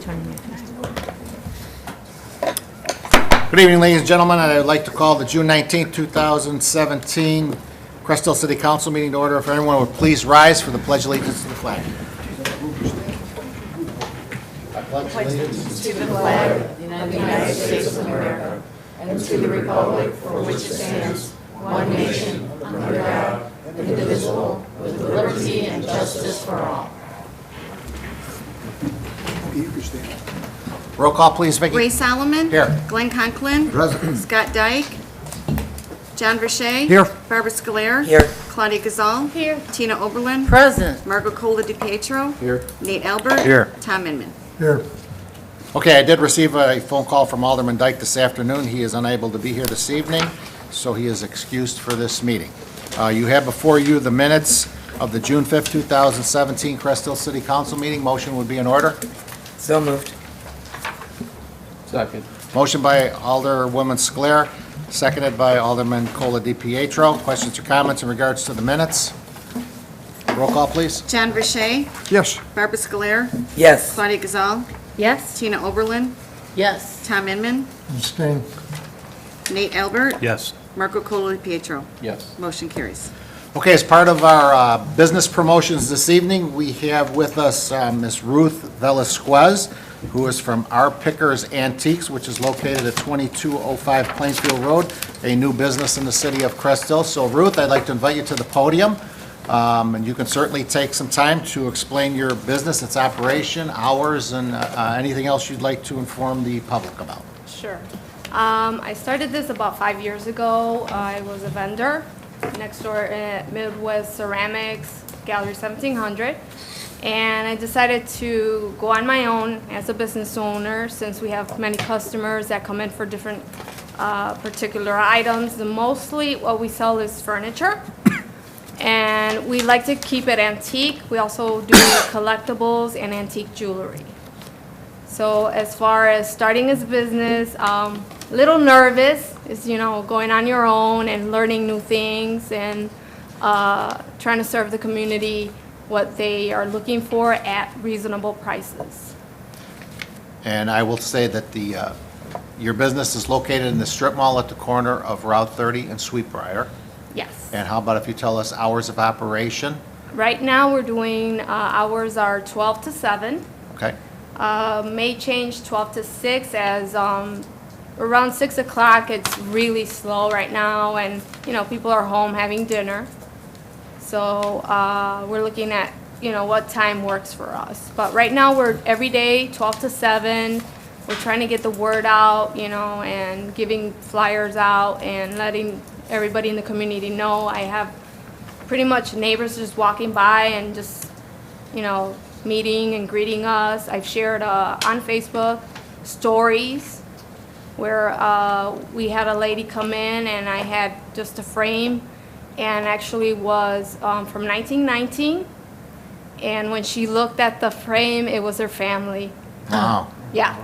Good evening, ladies and gentlemen. I'd like to call the June 19th, 2017 Crest Hill City Council meeting to order. If everyone would please rise for the Pledge of Allegiance to the flag. I pledge allegiance To the flag of the United States of America and to the republic for which it stands, one nation, under God, indivisible, with liberty and justice for all. Roll call, please, Vicki. Ray Solomon. Here. Glenn Conklin. Present. Scott Dyke. John Verche. Here. Barbara Scolaire. Here. Claudia Gazal. Here. Tina Oberlin. Present. Margot Cola DiPietro. Here. Nate Albert. Here. Tom Inman. Here. Okay, I did receive a phone call from Alderman Dyke this afternoon. He is unable to be here this evening, so he is excused for this meeting. You have before you the minutes of the June 5th, 2017 Crest Hill City Council meeting. Motion would be in order. So moved. Second. Motion by Alderwoman Scolaire, seconded by Alderman Cola DiPietro. Questions or comments in regards to the minutes? Roll call, please. John Verche. Yes. Barbara Scolaire. Yes. Claudia Gazal. Yes. Tina Oberlin. Yes. Tom Inman. Abstain. Nate Albert. Yes. Margot Cola DiPietro. Yes. Motion carries. Okay, as part of our business promotions this evening, we have with us Ms. Ruth Velasquez, who is from Our Pickers Antiques, which is located at 2205 Plainfield Road, a new business in the city of Crest Hill. So Ruth, I'd like to invite you to the podium, and you can certainly take some time to explain your business, its operation, hours, and anything else you'd like to inform the public about. Sure. I started this about 5 years ago. I was a vendor next door at Midwest Ceramics, Gallery 1700. And I decided to go on my own as a business owner since we have many customers that come in for different particular items. And mostly what we sell is furniture. And we like to keep it antique. We also do collectibles and antique jewelry. So as far as starting this business, a little nervous is, going on your own and learning new things and trying to serve the community what they are looking for at reasonable prices. And I will say that your business is located in the strip mall at the corner of Route 30 and Sweetbriar. Yes. And how about if you tell us hours of operation? Right now we're doing, hours are 12 to 7. Okay. May change 12 to 6 as around 6 o'clock it's really slow right now and people are home having dinner. So we're looking at what time works for us. But right now we're every day 12 to 7. We're trying to get the word out, and giving flyers out and letting everybody in the community know. I have pretty much neighbors just walking by and just meeting and greeting us. I've shared on Facebook stories where we had a lady come in and I had just a frame and actually was from 1919. And when she looked at the frame, it was her family. Wow. Yeah.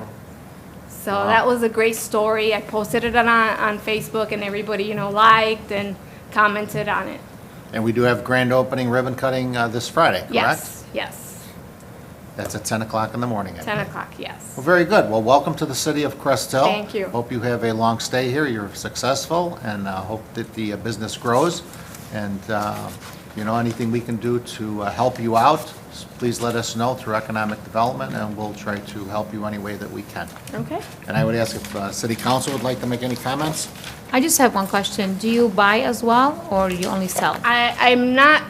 So that was a great story. I posted it on Facebook and everybody, liked and commented on it. And we do have grand opening ribbon cutting this Friday, correct? Yes, yes. That's at 10 o'clock in the morning. I 10 think. o'clock, yes. Well, very good. Well, welcome to the city of Crest Hill. Thank you. Hope you have a long stay here. You're successful, and hope that the business grows. And, anything we can do to help you out, please let us know through economic development, and we'll try to help you any way that we can. Okay. And I would ask if city council would like to make any comments? I just have one question. Do you buy as well, or you only sell? I'm not,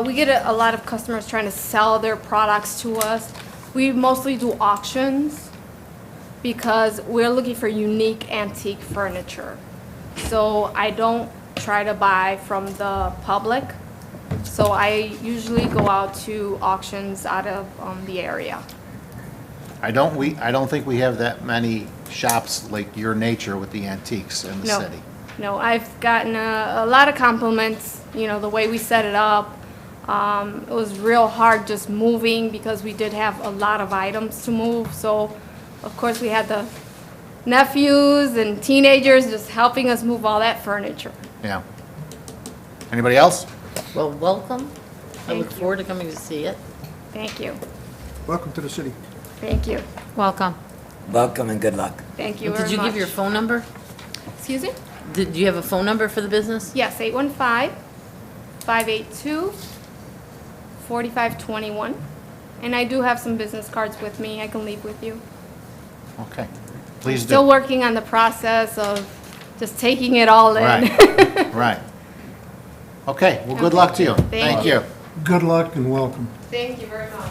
we get a lot of customers trying to sell their products to us. We mostly do auctions because we're looking for unique antique furniture. So I don't try to buy from the public. So I usually go out to auctions out of the area. I don't think we have that many shops like your nature with the antiques in the No. city. No, I've gotten a lot of compliments, the way we set it up. It was real hard just moving because we did have a lot of items to move. So, of course, we had the nephews and teenagers just helping us move all that furniture. Yeah. Anybody else? Well, welcome. I Thank look you. forward to coming to see it. Thank you. Welcome to the city. Thank you. Welcome. Welcome and good luck. Thank you Did very you much. give your phone number? Excuse me? Did you have a phone number for the business? Yes, 815-582-4521. And I do have some business cards with me I can leave with you. Okay, please Still do. working on the process of just taking it all in. Right, right. Okay, well, good luck to you. Thank you. Good luck and welcome. Thank you very much.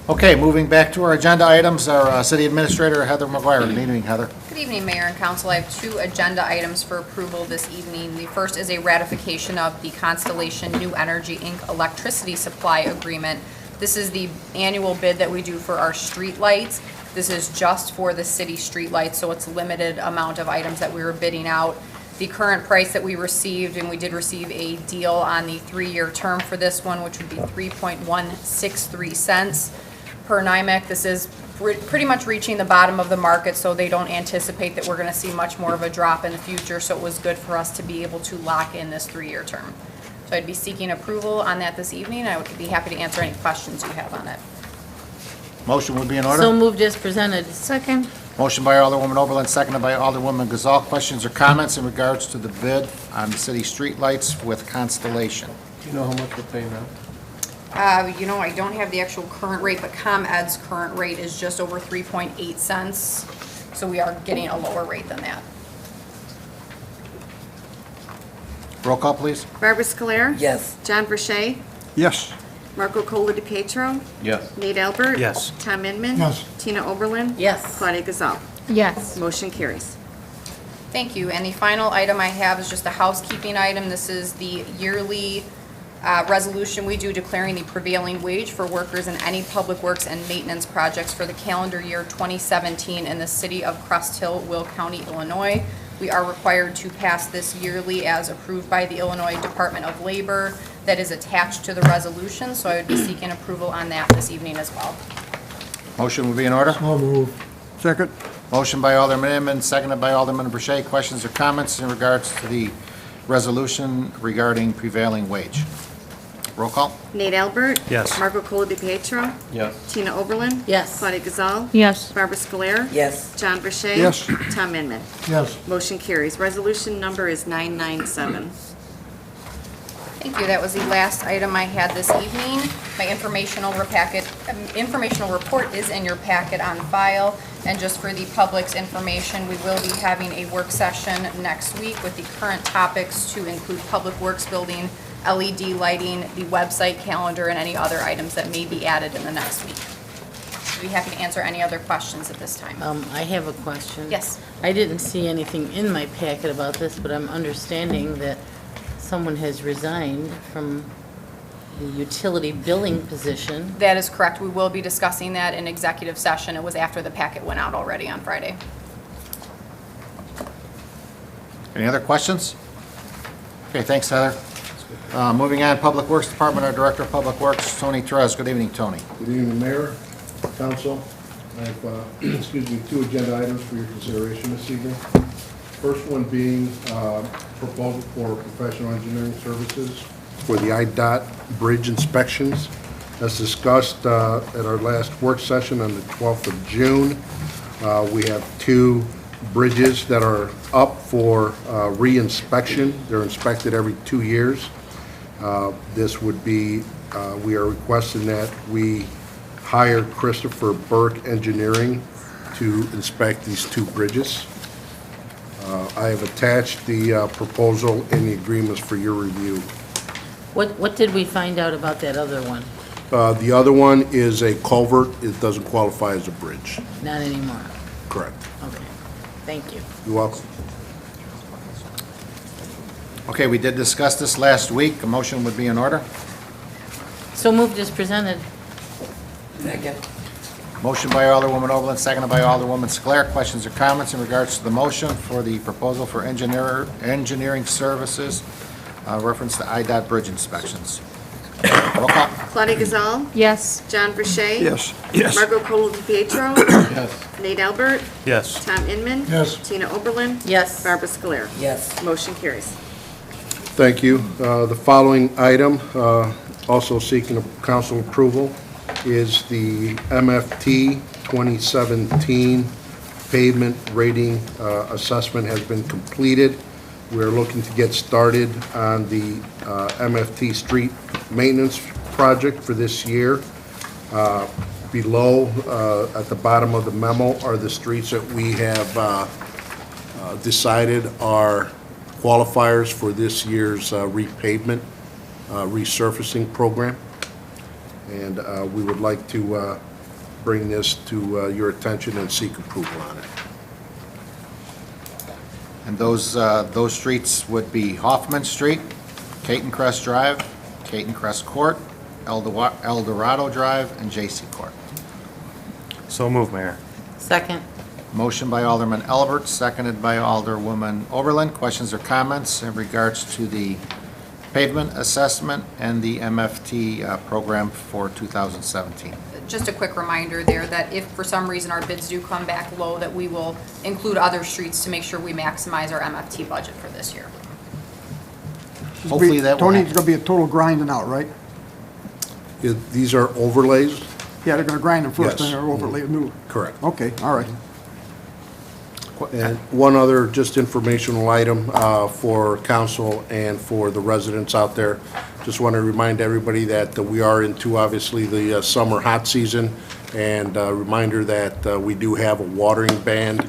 Okay, moving back to our agenda items, our city administrator, Heather McGuire. Good evening, Heather. Good evening, Mayor and Council. I have 2 agenda items for approval this evening. The first is a ratification of the Constellation New Energy, Inc. electricity supply agreement. This is the annual bid that we do for our street lights. This is just for the city street lights, so it's limited amount of items that we were bidding out. The current price that we received, and we did receive a deal on the 3-year term for this one, which would be 3.163 cents per NYMEC. This is pretty much reaching the bottom of the market, so they don't anticipate that we're going to see much more of a drop in the future, so it was good for us to be able to lock in this 3-year term. So I'd be seeking approval on that this evening. I would be happy to answer any questions you have on it. Motion would be in So order. moved as presented. Second. Motion by Alderwoman Oberlin, seconded by Alderwoman Gazal. Questions or comments in regards to the bid on the city streetlights with Constellation? Do you know how much we're paying now? You know, I don't have the actual current rate, but ComEd's current rate is just over 3.8 cents, so we are getting a lower rate than that. Roll call, please. Barbara Scoler. Yes. John Verche. Yes. Marco Cola DePietro. Yes. Nate Albert. Yes. Tom Inman. Yes. Tina Oberlin. Yes. Claudia Gazal. Yes. Motion carries. Thank you. And the final item I have is just a housekeeping item. This is the yearly resolution we do declaring the prevailing wage for workers in any public works and maintenance projects for the calendar year 2017 in the city of Crest Hill, Will County, Illinois. We are required to pass this yearly as approved by the Illinois Department of Labor. That is attached to the resolution, so I would be seeking approval on that this evening as well. Motion would be in order. I'll move. Second. Motion by Alderman Inman, seconded by Alderman Brochet. Questions or comments in regards to the resolution regarding prevailing wage? Roll call. Nate Albert. Yes. Marco Cola DePietro. Yes. Tina Oberlin. Yes. Claudia Gazal. Yes. Barbara Scoler. Yes. John Verche. Yes. Tom Inman. Yes. Motion carries. Resolution number is 997. Thank you. That was the last item I had this evening. My informational report is in your packet on file. And just for the public's information, we will be having a work session next week with the current topics to include public works building, LED lighting, the website calendar, and any other items that may be added in the next week. I'd be happy to answer any other questions at this time. I have a question. Yes. I didn't see anything in my packet about this, but I'm understanding that someone has resigned from the utility billing position. That is correct. We will be discussing that in executive session. It was after the packet went out already on Friday. Any other questions? Okay, thanks, Heather. Moving on, Public Works Department, our Director of Public Works, Tony Terez. Good evening, Tony. Good evening, Mayor, Council. I have, excuse me, 2 agenda items for your consideration this evening. First one being proposal for professional engineering services for the IDOT bridge inspections. As discussed at our last work session on the 12th of June, we have 2 bridges that are up for re-inspection. They're inspected every 2 years. This would be, we are requesting that we hire Christopher Burke Engineering to inspect these 2 bridges. I have attached the proposal and the agreements for your review. What did we find out about that other one? The other one is a culvert. It doesn't qualify as a bridge. Not anymore. Correct. Okay. Thank you. You're welcome. Okay, we did discuss this last week. A motion would be in order. So moved as presented. Second. Motion by Alderwoman Oberlin, seconded by Alderwoman Sclair. Questions or comments in regards to the motion for the proposal for engineering services, reference to IDOT bridge inspections? Roll call. Claudia Gazal. Yes. John Verche. Yes. Yes. Marco Cola DePietro. Yes. Nate Albert. Yes. Tom Inman. Yes. Tina Oberlin. Yes. Barbara Scoler. Yes. Motion carries. Thank you. The following item, also seeking council approval, is the MFT 2017 pavement rating assessment has been completed. We're looking to get started on the MFT street maintenance project for this year. Below, at the bottom of the memo, are the streets that we have decided are qualifiers for this year's repavement, resurfacing program. And we would like to bring this to your attention and seek approval on it. And those streets would be Hoffman Street, Caton Crest Drive, Caton Crest Court, El Dorado Drive, and J.C. Court. So move, Mayor. Second. Motion by Alderman Albert, seconded by Alderwoman Oberlin. Questions or comments in regards to the pavement assessment and the MFT program for 2017? Just a quick reminder there that if for some reason our bids do come back low, that we will include other streets to make sure we maximize our MFT budget for this year. Hopefully that will Tony, happen. it's gonna be a total grinding out, right? These are overlays? Yeah, they're gonna grind them first, Yes. then they're overlay new. Correct. Okay, all right. And one other just informational item for council and for the residents out there. Just want to remind everybody that we are into, obviously, the summer hot season, and a reminder that we do have a watering ban.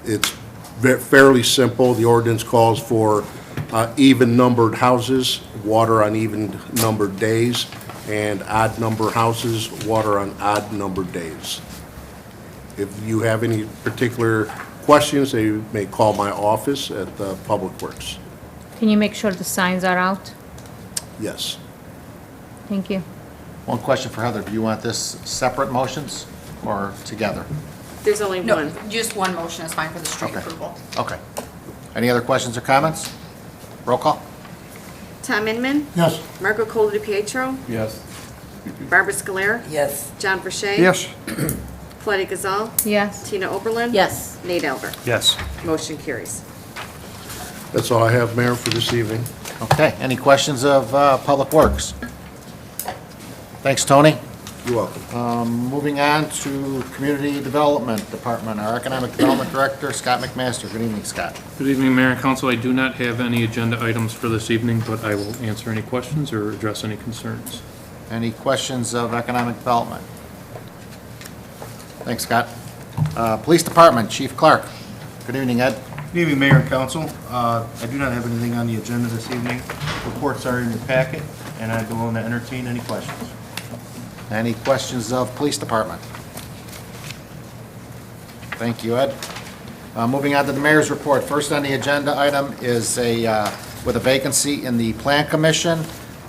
It's fairly simple. The ordinance calls for even-numbered houses, water on even-numbered days, and odd-number houses, water on odd-numbered days. If you have any particular questions, they may call my office at Public Works. Can you make sure the signs are out? Yes. Thank you. One question for Heather. Do you want this separate motions or together? There's only No, one. just one motion is fine for the street Okay. approval. Okay. Any other questions or comments? Roll call. Tom Inman, Yes. Marco Colo DePietro, Yes. Barbara Scoler, Yes. John Verche. Yes, Claudia Gazal, Yes. Tina Oberlin. Yes. Nate Albert. Yes. Motion carries. That's all I have, Mayor, for this evening. Okay. Any questions of Public Works? Thanks, Tony. You're welcome. Moving on to Community Development Department, our Economic Development Director, Scott McMaster. Good evening, Scott. Good evening, Mayor and Council. I do not have any agenda items for this evening, but I will answer any questions or address any concerns. Any questions of Economic Development? Thanks, Scott. Police Department, Chief Clark. Good evening, Ed. Good evening, Mayor and Council. I do not have anything on the agenda this evening. Reports are in your packet, and I'd be willing to entertain any questions. Any questions of Police Department? Thank you, Ed. Moving on to the Mayor's report. First on the agenda item is with a vacancy in the Plan Commission.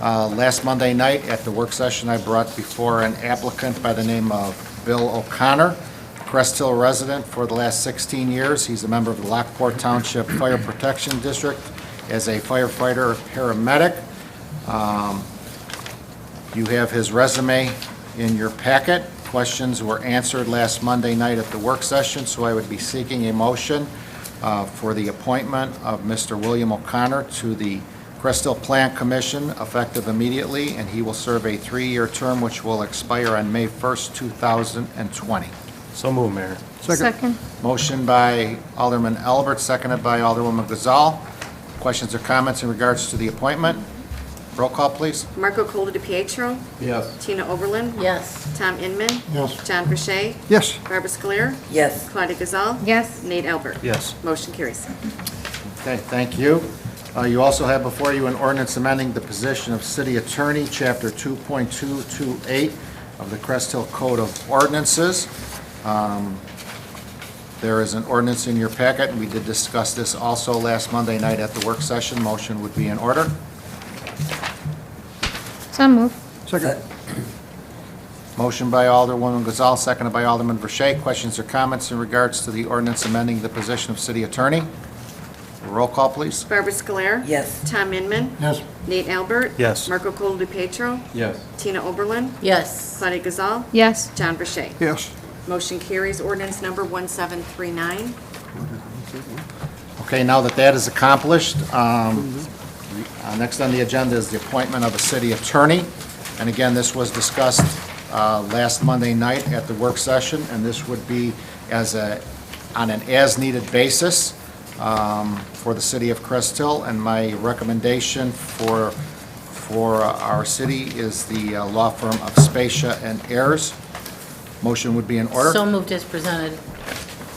Last Monday night at the work session, I brought before an applicant by the name of Bill O'Connor, Crest Hill resident for the last 16 years. He's a member of the Lockport Township Fire Protection District as a firefighter paramedic. You have his resume in your packet. Questions were answered last Monday night at the work session, so I would be seeking a motion for the appointment of Mr. William O'Connor to the Crest Hill Plan Commission effective immediately, and he will serve a 3-year term which will expire on May 1st, 2020. So move, Mayor. Second. Motion by Alderman Albert, seconded by Alderwoman Gazal. Questions or comments in regards to the appointment? Roll call, please. Marco Colo DePietro, Yes. Tina Oberlin, Yes. Tom Inman, Yes. John Verche, yes, Barbara Scoler, Yes. Claudia Gazal, Yes. Nate Albert. Yes. Motion carries. Okay, thank you. You also have before you an ordinance amending the position of City Attorney, Chapter 2.228 of the Crest Hill Code of Ordinances. There is an ordinance in your packet, and we did discuss this also last Monday night at the work session. Motion would be in order. So move. second, Motion by Alderwoman Gazal, seconded by Alderman Verche. Questions or comments in regards to the ordinance amending the position of City Attorney? Roll call, please. Barbara Scoler, Yes. Tom Inman, Yes. Nate Albert. Yes. Marco Colo DePietro, Yes. Tina Oberlin, Yes. Claudia Gazal, Yes. John Verche. yes. Motion carries. Ordinance number 1739. Okay, now that that is accomplished, next on the agenda is the appointment of a city attorney. And again, this was discussed last Monday night at the work session, and this would be on an as-needed basis for the city of Crest Hill. And my recommendation for our city is the law firm of Spacia and Ayers. Motion would be in order. So moved as presented.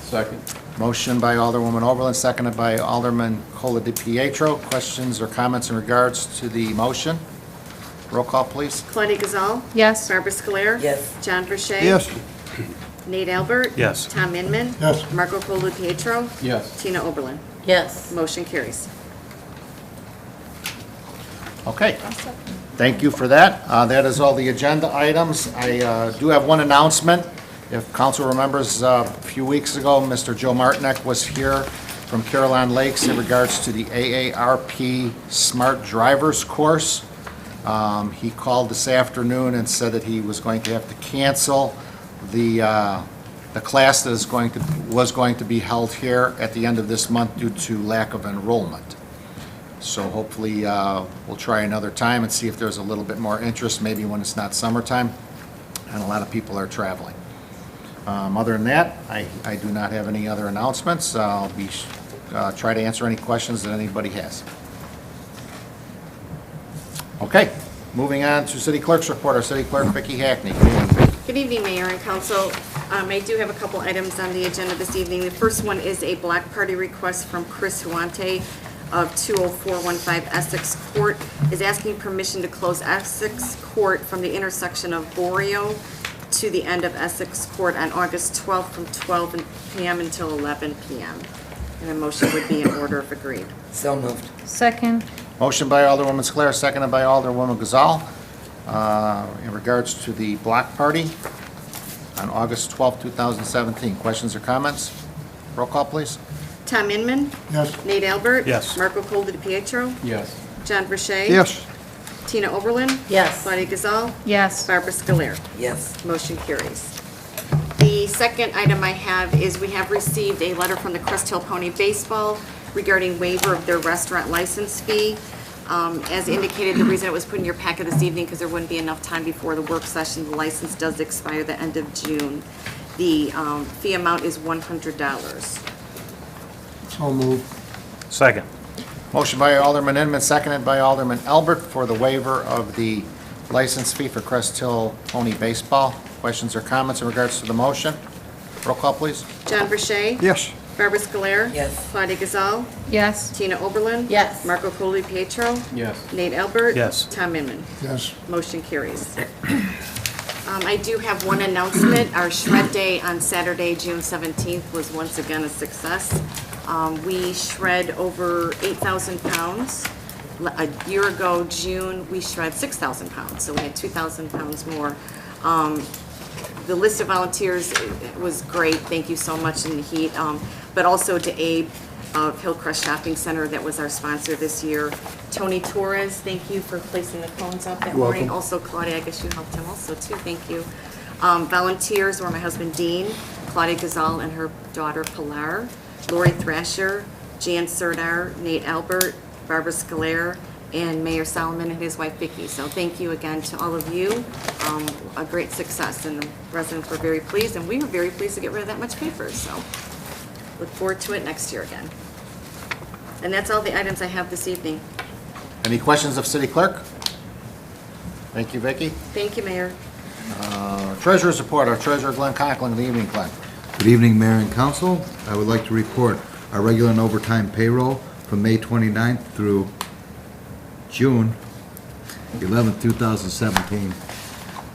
Second. Motion by Alderwoman Oberlin, seconded by Alderman Cola de Pietro. Questions or comments in regards to the motion? Roll call, please. Claudia Gazal. Yes. Barbara Scoler. Yes. John Verche. Yes. Nate Albert. Yes. Tom Inman. Yes. Marco Polo Pietro. Yes. Tina Oberlin. Yes. Motion carries. Okay. Thank you for that. That is all the agenda items. I do have one announcement. If council remembers, a few weeks ago, Mr. Joe Martinek was here from Caroline Lakes in regards to the AARP Smart Drivers course. He called this afternoon and said that he was going to have to cancel the class that was going to be held here at the end of this month due to lack of enrollment. So hopefully we'll try another time and see if there's a little bit more interest, maybe when it's not summertime and a lot of people are traveling. Other than that, I do not have any other announcements. I'll be try to answer any questions that anybody has. Okay, moving on to City Clerk's report. Our City Clerk, Vicki Hackney. Good evening. Good evening, Mayor and Council. I do have a couple items on the agenda this evening. The first one is a block party request from Chris Huante of 20415 Essex Court, is asking permission to close Essex Court from the intersection of Borio to the end of Essex Court on August 12th from 12 p.m. until 11 p.m. And a motion would be in order if agreed. So moved. Second. Motion by Alderwoman Sclair, seconded by Alderwoman Gazal, in regards to the block party on August 12th, 2017. Questions or comments? Roll call, please. Tom Inman. Yes. Nate Albert. Yes. Marco Polo de Pietro. Yes. John Verche. Yes. Tina Oberlin. Yes. Claudia Gazal. Yes. Barbara Scoler. Yes. Motion carries. The second item I have is we have received a letter from the Crest Hill Pony Baseball regarding waiver of their restaurant license fee. As indicated, the reason it was put in your packet this evening because there wouldn't be enough time before the work session. The license does expire the end of June. The fee amount is $100. So moved. Second. Motion by Alderman Inman, seconded by Alderman Albert for the waiver of the license fee for Crest Hill Pony Baseball. Questions or comments in regards to the motion? Roll call, please. John Verche. Yes. Barbara Scoler. Yes. Claudia Gazal. Yes. Tina Oberlin. Yes. Marco Polo Pietro. Yes. Nate Albert. Yes. Tom Inman. Yes. Motion carries. I do have one announcement. Our shred day on Saturday, June 17th was once again a success. We shred over 8,000 pounds. A year ago, June, we shred 6,000 pounds, so we had 2,000 pounds more. The list of volunteers was great. Thank you so much in the heat. But also to Abe of Hillcrest Shopping Center, that was our sponsor this year. Tony Torres, thank you for placing the cones up that morning. welcome. Also Claudia, I guess you helped him also too, thank you. Volunteers were my husband Dean, Claudia Gazal and her daughter Pilar, Lori Thrasher, Jan Serdar, Nate Albert, Barbara Scoler, and Mayor Solomon and his wife Vicki. So thank you again to all of you. A great success, and the residents were very pleased, and we were very pleased to get rid of that much paper. So look forward to it next year again. And that's all the items I have this evening. Any questions of City Clerk? Thank you, Vicki. Thank you, Mayor. Treasurer's report. Our Treasurer, Glenn Conklin. Good evening, Glenn. Good evening, Mayor and Council. I would like to report our regular and overtime payroll from May 29th through June 11th, 2017,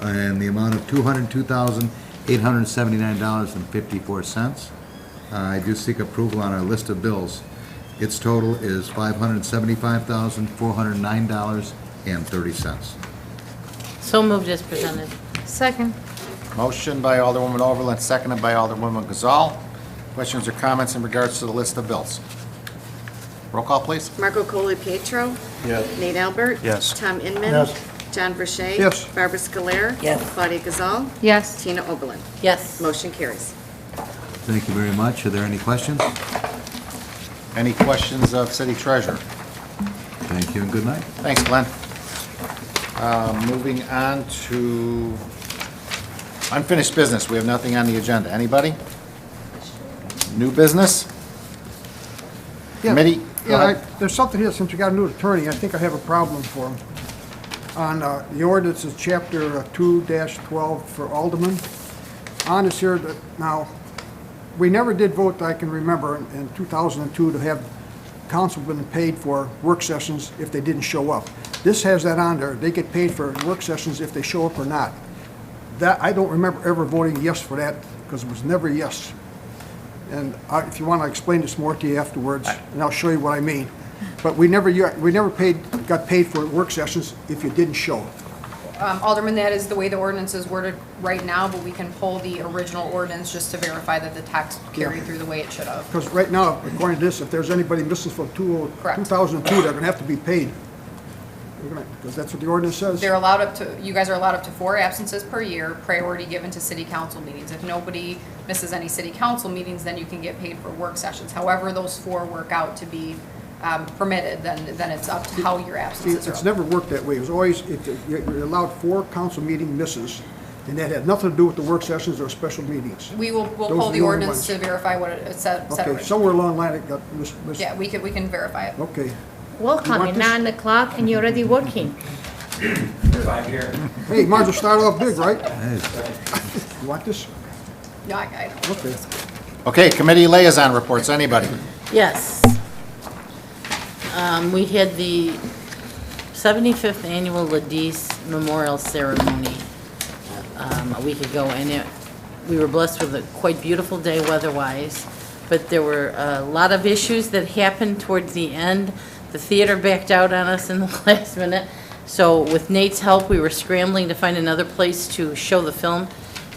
and the amount of $202,879.54. I do seek approval on our list of bills. Its total is $575,409.30. So moved as presented. Second. Motion by Alderwoman Overland, seconded by Alderwoman Gazal. Questions or comments in regards to the list of bills? Roll call, please. Marco Polo Pietro. Yes. Nate Albert. Yes. Tom Inman. Yes. John Verche. Yes. Barbara Scoler. Yes. Claudia Gazal. Yes. Tina Oberlin. Yes. Motion carries. Thank you very much. Are there any questions? Any questions of City Treasurer? Thank you and good night. Thanks, Glenn. Moving on to unfinished business. We have nothing on the agenda. Anybody? New business? Committee? Go Yeah, ahead. there's something here, since you got a new attorney, I think I have a problem for him. On the ordinances, chapter 2-12 for Alderman, on is here that, now, we never did vote, I can remember, in 2002 to have council been paid for work sessions if they didn't show up. This has that on there, they get paid for work sessions if they show up or not. That, I don't remember ever voting yes for that, because it was never yes. And if you want, I'll explain this more to you afterwards, and I'll show you what I mean. But we never got paid for work sessions if you didn't show. Alderman, that is the way the ordinance is worded right now, but we can pull the original ordinance just to verify that the text carried through the way it should have. Because right now, according to this, if there's anybody missing from Correct. 2002, they're gonna have to be paid. Because that's what the ordinance says. They're allowed up to, you guys are allowed up to 4 absences per year, priority given to city council meetings. If nobody misses any city council meetings, then you can get paid for work sessions. However, those 4 work out to be permitted, then it's up to how your See, absences are. it's never worked that way. It was always, you're allowed 4 council meeting misses, and that had nothing to do with the work sessions or special meetings. We'll Those pull are the the only ordinance ones. to verify what it said. Okay, somewhere along the line it got missed. Yeah, we can verify it. Okay. Welcome, want at this? 9 o'clock and you're already working. Hey, might as well start off big, right? You want this? No, I don't. Okay. Okay, committee liaison reports. Anybody? Yes. We had the 75th Annual Ladis Memorial Ceremony a week ago, and we were blessed with a quite beautiful day weather-wise, but there were a lot of issues that happened towards the end. The theater backed out on us in the last minute, so with Nate's help, we were scrambling to find another place to show the film,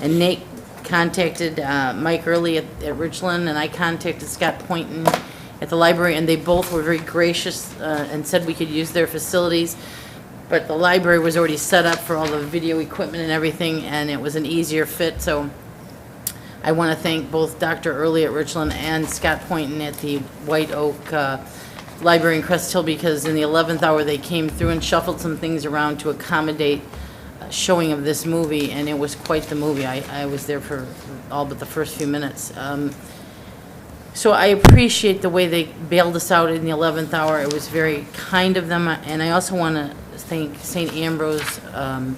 and Nate contacted Mike Early at Richland, and I contacted Scott Poynton at the library, and they both were very gracious and said we could use their facilities. But the library was already set up for all the video equipment and everything, and it was an easier fit. So I want to thank both Dr. Early at Richland and Scott Poynton at the White Oak Library in Crest Hill, because in the 11th hour they came through and shuffled some things around to accommodate showing of this movie, and it was quite the movie. I was there for all but the first few minutes. So I appreciate the way they bailed us out in the 11th hour. It was very kind of them, and I also want to thank St. Ambrose and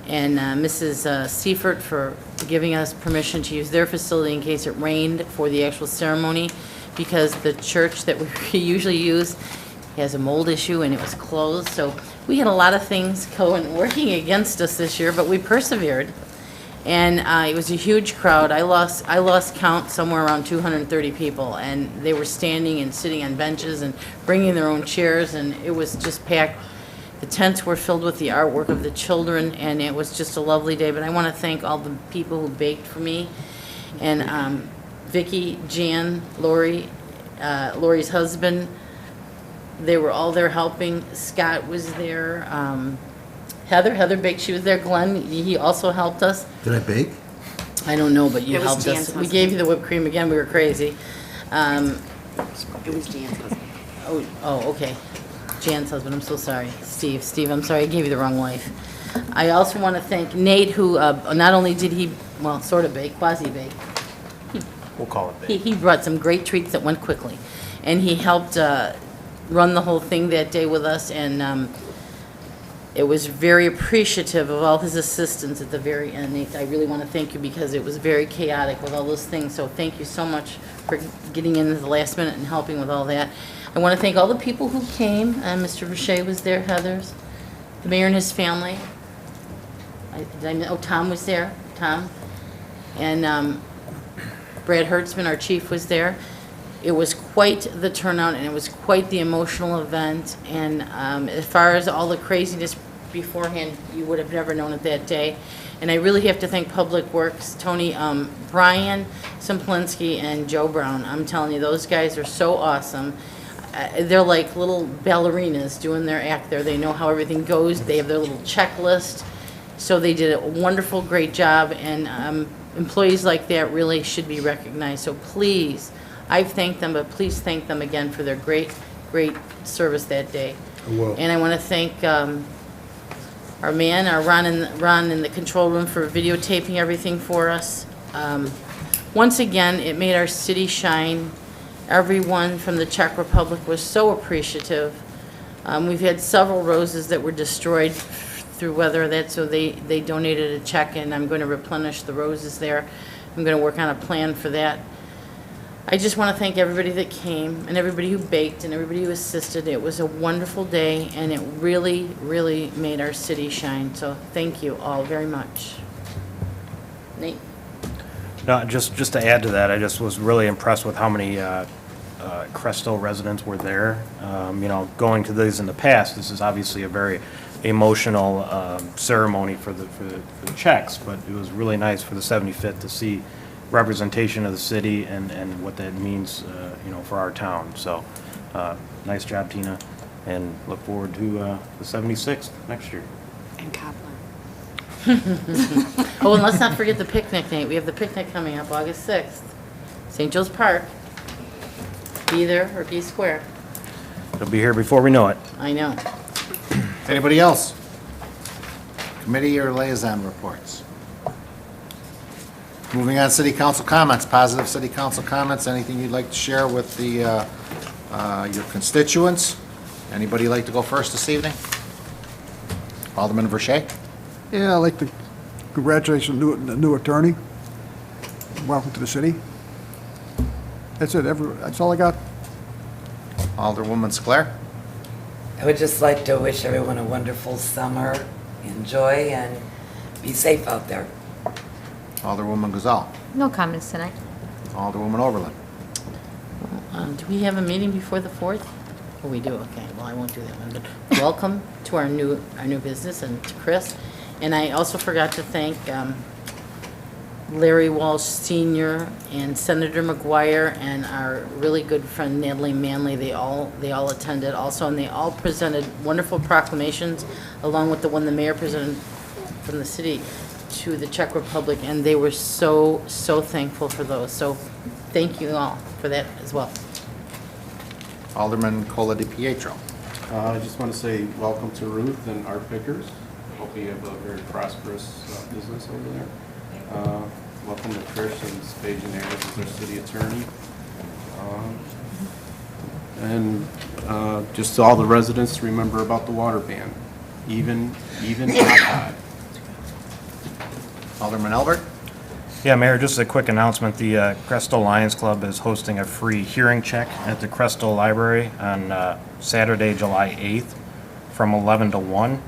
Mrs. Seifert for giving us permission to use their facility in case it rained for the actual ceremony, because the church that we usually use has a mold issue and it was closed. So we had a lot of things working against us this year, but we persevered. And it was a huge crowd. I lost count somewhere around 230 people, and they were standing and sitting on benches and bringing their own chairs, and it was just packed. The tents were filled with the artwork of the children, and it was just a lovely day. But I want to thank all the people who baked for me, and Vicki, Jan, Lori, Lori's husband. They were all there helping. Scott was there. Heather baked, she was there. Glenn, he also helped us. Did I bake? I don't know, but you It was helped Jan's us. We husband. gave you the whipped cream again, we were crazy. It was Jan's husband. Oh, okay. Jan's husband, I'm so sorry. Steve, I'm sorry, I gave you the wrong wife. I also want to thank Nate, who not only did he, well, sort of bake, quasi-bake. We'll call it big. He brought some great treats that went quickly. And he helped run the whole thing that day with us, and it was very appreciative of all his assistance at the very end. Nate, I really want to thank you, because it was very chaotic with all those things. So thank you so much for getting in at the last minute and helping with all that. I want to thank all the people who came. Mr. Boucher was there, Heather's, the mayor and his family. Tom was there, Tom. And Brad Hertzman, our chief, was there. It was quite the turnout, and it was quite the emotional event. And as far as all the craziness beforehand, you would have never known it that day. And I really have to thank Public Works, Tony, Brian Simplinsky, and Joe Brown. I'm telling you, those guys are so awesome. They're like little ballerinas doing their act there. They know how everything goes. They have their little checklist. So they did a wonderful, great job. And employees like that really should be recognized. So please, I've thanked them, but please thank them again for their great, great service that day. I will. And I want to thank our man, our Ron in the control room for videotaping everything for us. Once again, it made our city shine. Everyone from the Czech Republic was so appreciative. We've had several roses that were destroyed through weather, so they donated a check, and I'm going to replenish the roses there. I'm going to work on a plan for that. I just want to thank everybody that came, and everybody who baked, and everybody who assisted. It was a wonderful day, and it really, really made our city shine. So thank you all very much. Nate? No, just to add to that, I just was really impressed with how many Cresto residents were there. You know, going to these in the past, this is obviously a very emotional ceremony for the Czechs, but it was really nice for the 75th to see representation of the city and what that means, you know, for our town. So, nice job, Tina, and look forward to the 76th next year. And Cobbler. Oh, and let's not forget the picnic, Nate. We have the picnic coming up August 6th. St. Joe's Park. Be there or be square. It'll be here before we know it. I know. Anybody else? Committee or liaison reports? Moving on, city council comments, positive city council comments, anything you'd like to share with the, your constituents? Anybody like to go first this evening? Alderman Verche? Yeah, I'd like to congratulate the new attorney. Welcome to the city. That's it, that's all I got. Alderwoman Sclair? I would just like to wish everyone a wonderful summer. Enjoy and be safe out there. Alderwoman Gazal? No comments tonight. Alderwoman Oberlin? Do we have a meeting before the 4th? Oh, we do, okay. Well, I won't do that one, but welcome to our new business and to Chris. And I also forgot to thank Larry Walsh Sr. and Senator McGuire and our really good friend Natalie Manley. They all attended also, and they all presented wonderful proclamations along with the one the mayor presented from the city to the Czech Republic, and they were so thankful for those. So thank you all for that as well. Alderman Cola DiPietro? I just want to say welcome to Ruth and our pickers. Hope you have a very prosperous business over there. Welcome to Trish and Spage and Ayers as our city attorney. And just to all the residents to remember about the water ban. Even, hot. Alderman Albert? Yeah, Mayor, just a quick announcement. The Cresto Lions Club is hosting a free hearing check at the Cresto Library on Saturday, July 8th from 11 to 1.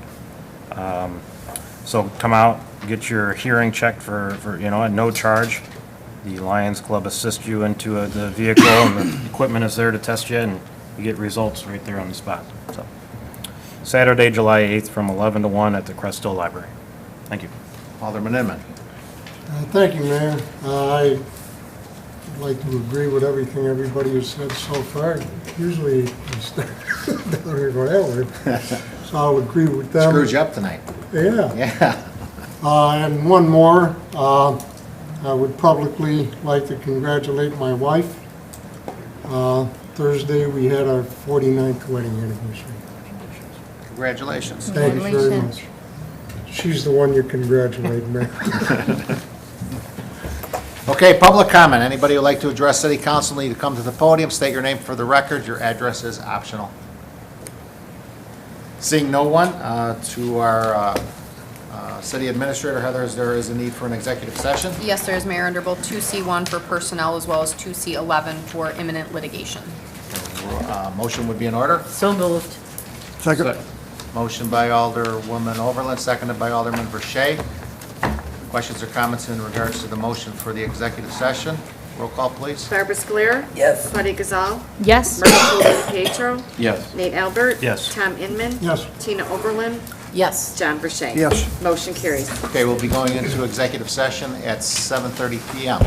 So come out, get your hearing checked for you know, at no charge. The Lions Club assists you into the vehicle, and the equipment is there to test you, and you get results right there on the spot. So Saturday, July 8th from 11 to 1 at the Cresto Library. Thank you. Alderman Inman? Thank you, Mayor. I'd like to agree with everything everybody has said so far. Usually, I start down here going that way. So I'll agree with them. Screwed you up tonight. Yeah. Yeah. And one more, I would publicly like to congratulate my wife. Thursday, we had our 49th wedding anniversary. Congratulations. Thank you very much. She's the one you congratulate, Mayor. Okay, public comment. Anybody who'd like to address city council need to come to the podium, state your name for the record. Your address is optional. Seeing no one, to our city administrator, Heather, there is a need for an executive session. Yes, there is, Mayor, under both 2C1 for personnel as well as 2C11 for imminent litigation. Motion would be in order. So moved. Second. Motion by Alderwoman Overland, seconded by Alderman Verche. Questions or comments in regards to the motion for the executive session? Roll call, please. Barbara Sclair? Yes. Claudia Gazal? Yes. Martin Pietro? Yes. Nate Albert? Yes. Tom Inman? Yes. Tina Oberlin? Yes. John Verche? Yes. Motion carries. Okay, we'll be going into executive session at 7:30 PM.